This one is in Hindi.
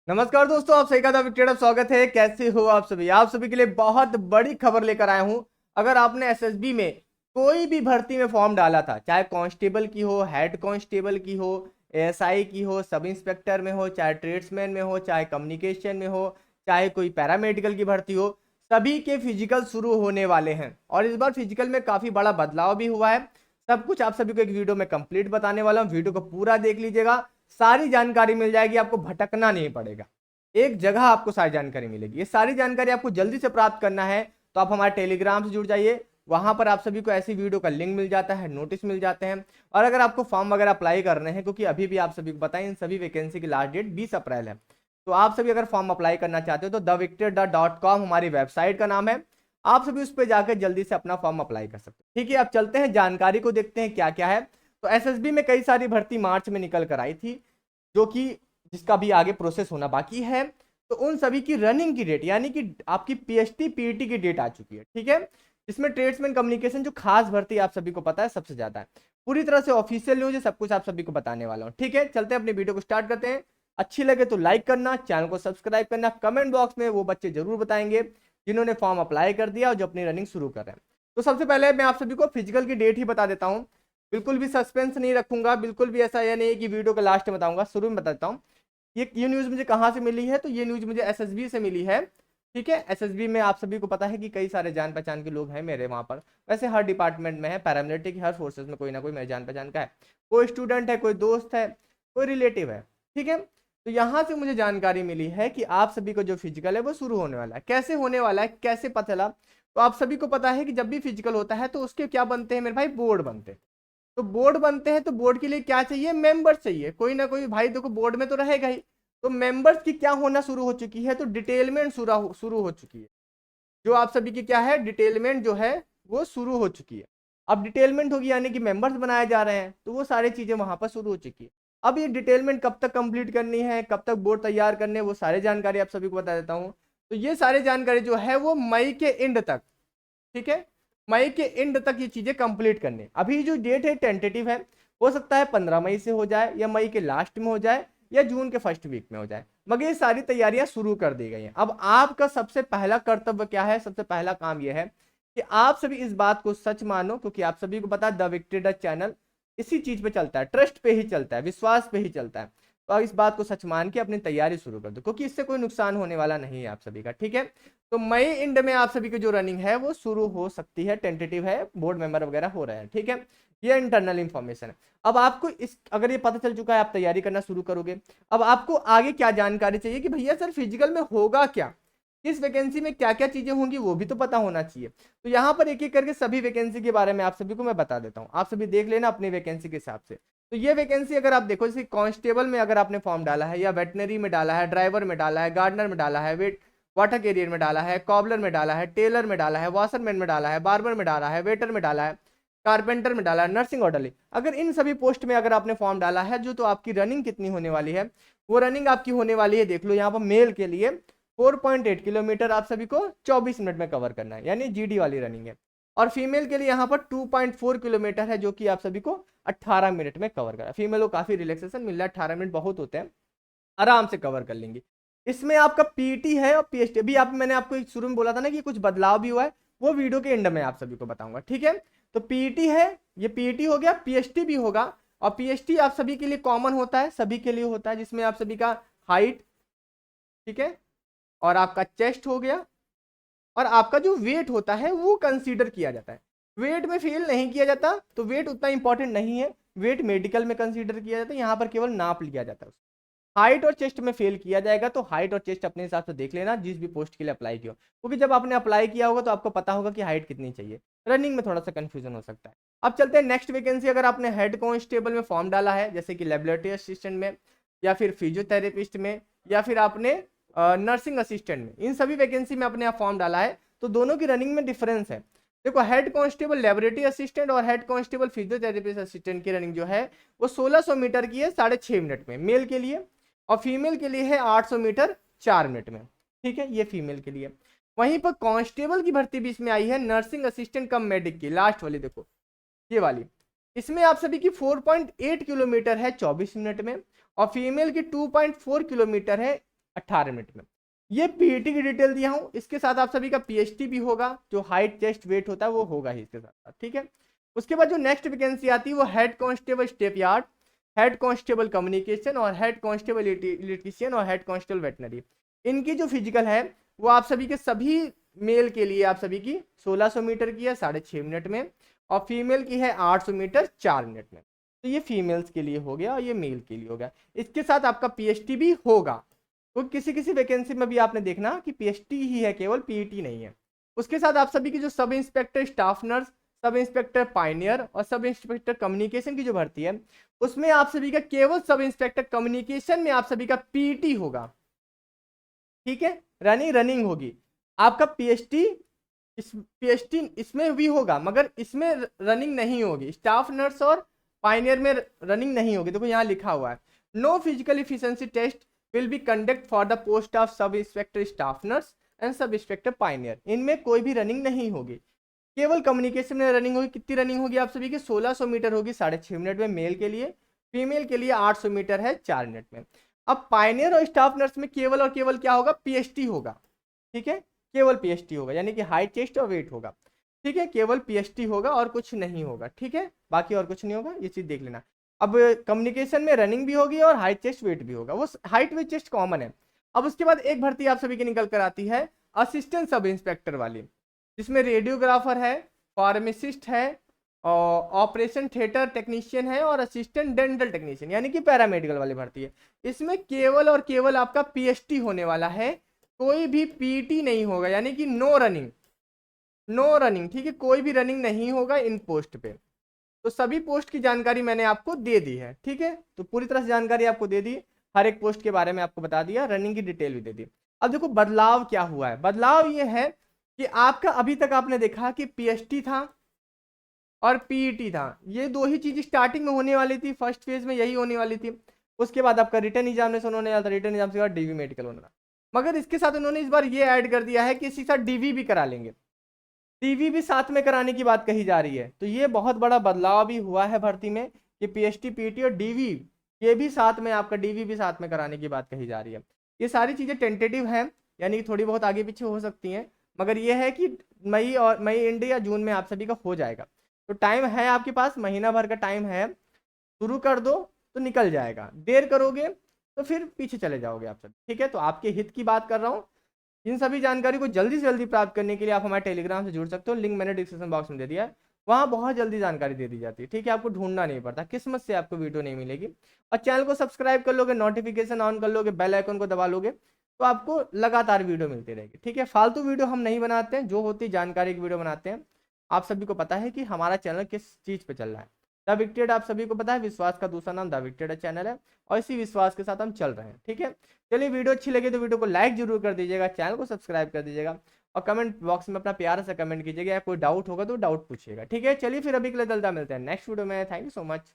नमस्कार दोस्तों, आप सही कहा था। विक्टर, स्वागत है। कैसे हो आप सभी के लिए बहुत बड़ी खबर लेकर आया हूं। अगर आपने एसएसबी में कोई भी भर्ती में फॉर्म डाला था, चाहे कांस्टेबल की हो, हेड कांस्टेबल की हो, एएसआई की हो, सब इंस्पेक्टर में हो, चाहे ट्रेड्समैन में हो, चाहे कम्युनिकेशन में हो, चाहे कोई पैरामेडिकल की भर्ती हो, सभी के फिजिकल शुरू होने वाले हैं। और इस बार फिजिकल में काफी बड़ा बदलाव भी हुआ है। सब कुछ आप सभी को एक वीडियो में कंप्लीट बताने वाला हूँ। वीडियो को पूरा देख लीजिएगा, सारी जानकारी मिल जाएगी, आपको भटकना नहीं पड़ेगा। एक जगह आपको सारी जानकारी मिलेगी। ये सारी जानकारी आपको जल्दी से प्राप्त करना है तो आप हमारे टेलीग्राम से जुड़ जाइए। वहां पर आप सभी को ऐसी वीडियो का लिंक मिल जाता है, नोटिस मिल जाते हैं। और अगर आपको फॉर्म वगैरह अप्लाई करने हैं, क्योंकि अभी भी आप सभी को बताएं, इन सभी वैकेंसी की लास्ट डेट 20 अप्रैल है। तो आप सभी अगर फॉर्म अप्लाई करना चाहते हो तो thevictor.com हमारी वेबसाइट का नाम है। आप सभी उस पर जाकर जल्दी से अपना फॉर्म अप्लाई कर सकते हो। ठीक है, अब चलते हैं जानकारी को देखते हैं क्या क्या है। तो एसएसबी में कई सारी भर्ती मार्च में निकल कर आई थी, जो कि जिसका भी आगे प्रोसेस होना बाकी है। तो उन सभी की रनिंग की डेट, यानी कि आपकी पीएचटी पीईटी की डेट आ चुकी है। ठीक है, इसमें ट्रेड्समैन कम्युनिकेशन जो खास भर्ती आप सभी को पता है सबसे ज्यादा है। पूरी तरह से ऑफिशियल न्यूज है, सब कुछ आप सभी को बताने वाला हूँ। ठीक है, चलते हैं अपनी वीडियो को स्टार्ट करते हैं। अच्छी लगे तो लाइक करना, चैनल को सब्सक्राइब करना। कमेंट बॉक्स में वो बच्चे जरूर बताएंगे जिन्होंने फॉर्म अप्लाई कर दिया और जो अपनी रनिंग शुरू कर रहे हैं। तो सबसे पहले मैं आप सभी को फिजिकल की डेट ही बता देता हूँ। बिल्कुल भी सस्पेंस नहीं रखूंगा, बिल्कुल भी ऐसा यह नहीं है कि वीडियो के लास्ट में बताऊंगा, शुरू में बता देता हूँ। ये न्यूज मुझे कहाँ से मिली है? तो ये न्यूज मुझे एसएसबी से मिली है। ठीक है, एसएसबी में आप सभी को पता है कि कई सारे जान पहचान के लोग हैं मेरे वहां पर। वैसे हर डिपार्टमेंट में है, पैरामिलिट्री हर फोर्सेस में कोई ना कोई मेरे जान पहचान का है। कोई स्टूडेंट है, कोई दोस्त है, कोई रिलेटिव है। ठीक है, तो यहाँ से मुझे जानकारी मिली है कि आप सभी को जो फिजिकल है वो शुरू होने वाला है। कैसे होने वाला है, कैसे पता चला? तो आप सभी को पता है कि जब भी फिजिकल होता है तो उसके क्या बनते हैं मेरे भाई? बोर्ड बनते हैं। तो बोर्ड बनते हैं तो बोर्ड के लिए क्या चाहिए? मेंबर्स चाहिए। कोई ना कोई भाई देखो बोर्ड में तो रहेगा ही। तो मेंबर्स की क्या होना शुरू हो चुकी है? तो डिटेलमेंट शुरू हो चुकी है। जो आप सभी की क्या है? डिटेलमेंट जो है वो शुरू हो चुकी है। अब डिटेलमेंट होगी यानी कि मेंबर्स बनाए जा रहे हैं, तो वो सारी चीजें वहां पर शुरू हो चुकी है। अब ये डिटेलमेंट कब तक कंप्लीट करनी है, कब तक बोर्ड तैयार करने, वो सारी जानकारी आप सभी को बता देता हूँ। तो ये सारी जानकारी जो है वो मई के एंड तक, ठीक है, मई के एंड तक ये चीजें कंप्लीट करने। अभी जो डेट है टेंटेटिव है, हो सकता है 15 मई से हो जाए, या मई के लास्ट में हो जाए, या जून के फर्स्ट वीक में हो जाए, मगर ये सारी तैयारियां शुरू कर दी गई हैं। अब आपका सबसे पहला कर्तव्य क्या है? सबसे पहला काम यह है कि आप सभी इस बात को सच मानो, क्योंकि आप सभी को पता है द विक्ट्री डच चैनल इसी चीज पे चलता है, ट्रस्ट पे ही चलता है, विश्वास पे ही चलता है। तो आप इस बात को सच मान के अपनी तैयारी शुरू कर दो, क्योंकि इससे कोई नुकसान होने वाला नहीं है आप सभी का। ठीक है, तो मई एंड में आप सभी की जो रनिंग है वो शुरू हो सकती है, टेंटेटिव है, बोर्ड मेंबर वगैरह हो रहे हैं। ठीक है, ये इंटरनल इंफॉर्मेशन है। अब आपको इस अगर ये पता चल चुका है, आप तैयारी करना शुरू करोगे। अब आपको आगे क्या जानकारी चाहिए कि भैया सर फिजिकल में होगा क्या, किस वैकेंसी में क्या क्या चीजें होंगी, वो भी तो पता होना चाहिए। तो यहाँ पर एक एक करके सभी वैकेंसी के बारे में आप सभी को मैं बता देता हूँ, आप सभी देख लेना अपनी वैकेंसी के हिसाब से। तो ये वैकेंसी अगर आप देखो, जैसे कांस्टेबल में अगर आपने फॉर्म डाला है, या वेटनरी में डाला है, ड्राइवर में डाला है, गार्डनर में डाला है, वेट वाटर कैरियर में डाला है, कॉबलर में डाला है, टेलर में डाला है, वॉशरमैन में डाला है, बार्बर में डाला है, वेटर में डाला है, कारपेंटर में डाला है, नर्सिंग ऑर्डरली, अगर इन सभी पोस्ट में अगर आपने फॉर्म डाला है, जो तो आपकी रनिंग कितनी होने वाली है? वो रनिंग आपकी होने वाली है, देख लो यहाँ पर मेल के लिए 4.8 किलोमीटर आप सभी को 24 मिनट में कवर करना है, यानी जीडी वाली रनिंग है। और फीमेल के लिए यहाँ पर 2.4 किलोमीटर है, जो कि आप सभी को 18 मिनट में कवर करना है। फीमेल को काफी रिलैक्सेशन मिल रहा है, 18 मिनट बहुत होते हैं, आराम से कवर कर लेंगे। इसमें आपका पीटी है और पीएचटी भी। आप मैंने आपको शुरू में बोला था ना कि कुछ बदलाव भी हुआ है, वो वीडियो के एंड में आप सभी को बताऊंगा। ठीक है, तो पीटी है, ये पीटी हो गया, पीएचटी भी होगा। और पीएचटी आप सभी के लिए कॉमन होता है, सभी के लिए होता है, जिसमें आप सभी का हाइट, ठीक है, और आपका चेस्ट हो गया, और आपका जो वेट होता है वो कंसीडर किया जाता है। वेट में फेल नहीं किया जाता, तो वेट उतना इंपॉर्टेंट नहीं है। वेट मेडिकल में कंसीडर किया जाता है, यहाँ पर केवल नाप लिया जाता है। हाइट और चेस्ट में फेल किया जाएगा, तो हाइट और चेस्ट अपने हिसाब से देख लेना जिस भी पोस्ट के लिए अप्लाई किया हो, क्योंकि जब आपने अप्लाई किया होगा तो आपको पता होगा कि हाइट कितनी चाहिए। रनिंग में थोड़ा सा कंफ्यूजन हो सकता है। अब चलते हैं नेक्स्ट वैकेंसी। अगर आपने हेड कांस्टेबल में फॉर्म डाला है, जैसे कि लेबोरेटरी असिस्टेंट में, या फिर फिजियोथेरेपिस्ट में, या फिर आपने नर्सिंग असिस्टेंट में, इन सभी वैकेंसी में अपने आप फॉर्म डाला है, तो दोनों की रनिंग में डिफरेंस है। देखो, हेड कांस्टेबल लेबोरेटरी असिस्टेंट और हेड कांस्टेबल फिजियोथेरेपिस्ट असिस्टेंट की रनिंग जो है वो 1600 मीटर की है 6.5 मिनट में मेल के लिए, और फीमेल के लिए है 800 मीटर 4 मिनट में। ठीक है, ये फीमेल के लिए। वहीं पर कांस्टेबल की भर्ती भी इसमें आई है, नर्सिंग असिस्टेंट कम मेडिक की, लास्ट वाली देखो ये वाली। इसमें आप सभी की 4.8 किलोमीटर है 24 मिनट में, और फीमेल की 2.4 किलोमीटर है 18 मिनट में। ये पीईटी की डिटेल दिया हूँ, इसके साथ आप सभी का पीएचटी भी होगा, जो हाइट चेस्ट वेट होता है वो होगा ही इसके साथ, ठीक है। उसके बाद जो नेक्स्ट वैकेंसी आती है वो head constable step yard, head constable communication और हेड कांस्टेबल इलेक्ट्रीशियन और हेड कांस्टेबल वेटनरी। इनकी जो फिजिकल है वो आप सभी के सभी मेल के लिए आप सभी की 1600 मीटर की है 6.5 मिनट में, और फीमेल की है 800 मीटर 4 मिनट में। तो ये फीमेल्स के लिए हो गया और ये मेल के लिए हो गया। इसके साथ आपका पीएचटी भी होगा, तो किसी किसी वैकेंसी में भी आपने देखना कि पीएचटी ही है, केवल पीईटी नहीं है। उसके साथ आप सभी की जो सब इंस्पेक्टर स्टाफ नर्स, सब इंस्पेक्टर पाइनियर और सब इंस्पेक्टर कम्युनिकेशन की जो भर्ती है, उसमें आप सभी का केवल सब इंस्पेक्टर कम्युनिकेशन में आप सभी का पीईटी होगा, ठीक है। रनिंग होगी आपका पीएचटी, पीएचटी इसमें भी होगा मगर इसमें रनिंग नहीं होगी। स्टाफ नर्स और पाइनियर में रनिंग नहीं होगी। देखो यहाँ लिखा हुआ है, no physical efficiency test will be conduct for the post of sub inspector staff nurse and sub inspector pioneer. इनमें कोई भी रनिंग नहीं होगी, केवल कम्युनिकेशन में रनिंग होगी। कितनी रनिंग होगी आप सभी की? 1600 मीटर होगी 6.5 मिनट में मेल के लिए, फीमेल के लिए 800 मीटर है 4 मिनट में। अब पाइनियर और स्टाफ नर्स में केवल और केवल क्या होगा? पीएचटी होगा, ठीक है, केवल पीएचटी होगा, यानी कि हाइट चेस्ट और वेट होगा, ठीक है, केवल पीएचटी होगा और कुछ नहीं होगा, ठीक है, बाकी और कुछ नहीं होगा, ये चीज देख लेना। अब कम्युनिकेशन में रनिंग भी होगी और हाइट चेस्ट वेट भी होगा, वो हाइट वेट चेस्ट कॉमन है। अब उसके बाद एक भर्ती आप सभी की निकल कर आती है असिस्टेंट सब इंस्पेक्टर वाली, जिसमें रेडियोग्राफर है, फार्मासिस्ट है, ऑपरेशन थिएटर टेक्नीशियन है और असिस्टेंट डेंटल टेक्नीशियन, यानी कि पैरामेडिकल वाली भर्ती है। इसमें केवल और केवल आपका पीएचटी होने वाला है, कोई भी पीटी नहीं होगा, यानी कि नो रनिंग, ठीक है, कोई भी रनिंग नहीं होगा इन पोस्ट पे। तो सभी पोस्ट की जानकारी मैंने आपको दे दी है, ठीक है, तो पूरी तरह से जानकारी आपको दे दी, हर एक पोस्ट के बारे में आपको बता दिया, रनिंग की डिटेल भी दे दी। अब देखो बदलाव क्या हुआ है। बदलाव ये है कि आपका अभी तक आपने देखा कि पीएचटी था और पीईटी था, ये दो ही चीज स्टार्टिंग में होने वाली थी, फर्स्ट फेज में यही होने वाली थी। उसके बाद आपका रिटर्न एग्जामिनेशन होने वाला था, रिटर्न एग्जाम के बाद डीवी मेडिकल होना था। मगर इसके साथ उन्होंने इस बार ये ऐड कर दिया है कि इसी साथ डीवी भी करा लेंगे, डीवी भी साथ में कराने की बात कही जा रही है। तो ये बहुत बड़ा बदलाव भी हुआ है भर्ती में कि पीएचटी पीटी और डीवी ये भी साथ में, आपका डीवी भी साथ में कराने की बात कही जा रही है। ये सारी चीजें टेंटेटिव हैं, यानी कि थोड़ी बहुत आगे पीछे हो सकती हैं, मगर ये है कि मई एंड या जून में आप सभी का हो जाएगा। तो टाइम है आपके पास, महीना भर का टाइम है, शुरू कर दो तो निकल जाएगा, देर करोगे तो फिर पीछे चले जाओगे आप सब, ठीक है। तो आपके हित की बात कर रहा हूँ। इन सभी जानकारी को जल्दी से जल्दी प्राप्त करने के लिए आप हमारे टेलीग्राम से जुड़ सकते हो, लिंक मैंने डिस्क्रिप्शन बॉक्स में दे दिया है, वहाँ बहुत जल्दी जानकारी दे दी जाती है, ठीक है, आपको ढूंढना नहीं पड़ता, किस्मत से आपको वीडियो नहीं मिलेगी। और चैनल को सब्सक्राइब कर लोगे, नोटिफिकेशन ऑन कर लोगे, बेल आइकन को दबा लोगे, तो आपको लगातार वीडियो मिलती रहेगी, ठीक है। फालतू वीडियो हम नहीं बनाते हैं, जो होती जानकारी की वीडियो बनाते हैं। आप सभी को पता है कि हमारा चैनल किस चीज़ पे चल रहा है, द विक्टेड, आप सभी को पता है, विश्वास का दूसरा नाम द विक्टेड चैनल है, और इसी विश्वास के साथ हम चल रहे हैं, ठीक है। चलिए, वीडियो अच्छी लगी तो वीडियो को लाइक जरूर कर दीजिएगा, चैनल को सब्सक्राइब कर दीजिएगा, और कमेंट बॉक्स में अपना प्यार से कमेंट कीजिएगा, या कोई डाउट होगा तो डाउट पूछिएगा, ठीक है। चलिए फिर अभी के लिए जल्दा मिलते हैं नेक्स्ट वीडियो में। Thank you so much.